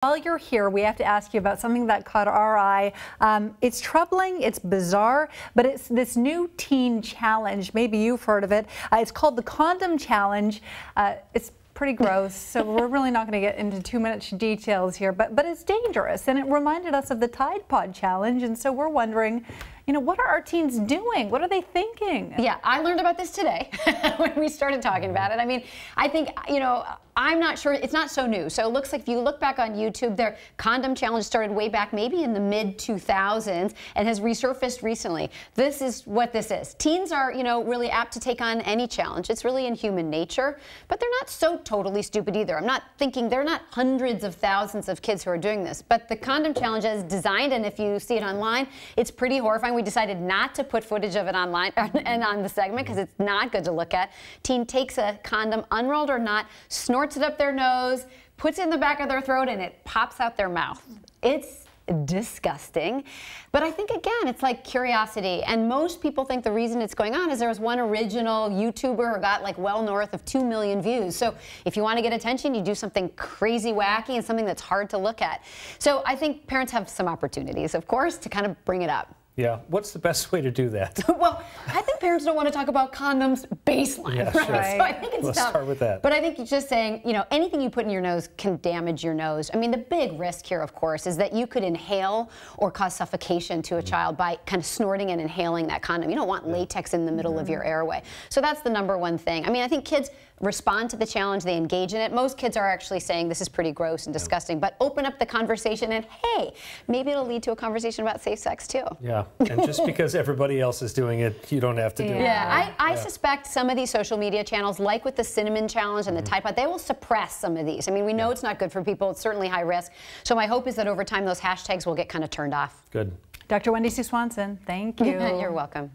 While you're here, we have to ask you about something that caught our eye. It's troubling, it's bizarre, but it's this new teen challenge. Maybe you've heard of it. It's called the Condom Challenge. It's pretty gross, so we're really not going to get into too much details here, but it's dangerous, and it reminded us of the Tide Pod Challenge, and so we're wondering, you know, what are our teens doing? What are they thinking? Yeah, I learned about this today when we started talking about it. I mean, I think, you know, I'm not sure, it's not so new. So it looks like if you look back on YouTube, their Condom Challenge started way back maybe in the mid-2000s and has resurfaced recently. This is what this is. Teens are, you know, really apt to take on any challenge. It's really in human nature, but they're not so totally stupid either. I'm not thinking, they're not hundreds of thousands of kids who are doing this, but the Condom Challenge is designed, and if you see it online, it's pretty horrifying. We decided not to put footage of it online and on the segment because it's not good to look at. Teen takes a condom, unrolled or not, snorts it up their nose, puts it in the back of their throat, and it pops out their mouth. It's disgusting. But I think, again, it's like curiosity. And most people think the reason it's going on is there was one original YouTuber who got like well north of 2 million views. So if you want to get attention, you do something crazy wacky and something that's hard to look at. So I think parents have some opportunities, of course, to kind of bring it up. Yeah, what's the best way to do that? Well, I think parents don't want to talk about condoms baseline, yeah, right? Sure. So I think it's Let's tough. start with that. But I think just saying, you know, anything you put in your nose can damage your nose. I mean, the big risk here, of course, is that you could inhale or cause suffocation to a child by kind of snorting and inhaling that condom. You don't want latex in the middle of your airway. So that's the #1 thing. I mean, I think kids respond to the challenge, they engage in it. Most kids are actually saying this is pretty gross and disgusting, but open up the conversation and hey, maybe it'll lead to a conversation about safe sex too. Yeah, and just because everybody else is doing it, you don't have to do it. Yeah, I suspect some of these social media channels, like with the Cinnamon Challenge and the Tide Pod, they will suppress some of these. I mean, we know it's not good for people, it's certainly high risk. So my hope is that over time those hashtags will get kind of turned off. Good. Dr. Wendy Sue Swanson, thank you. You're welcome.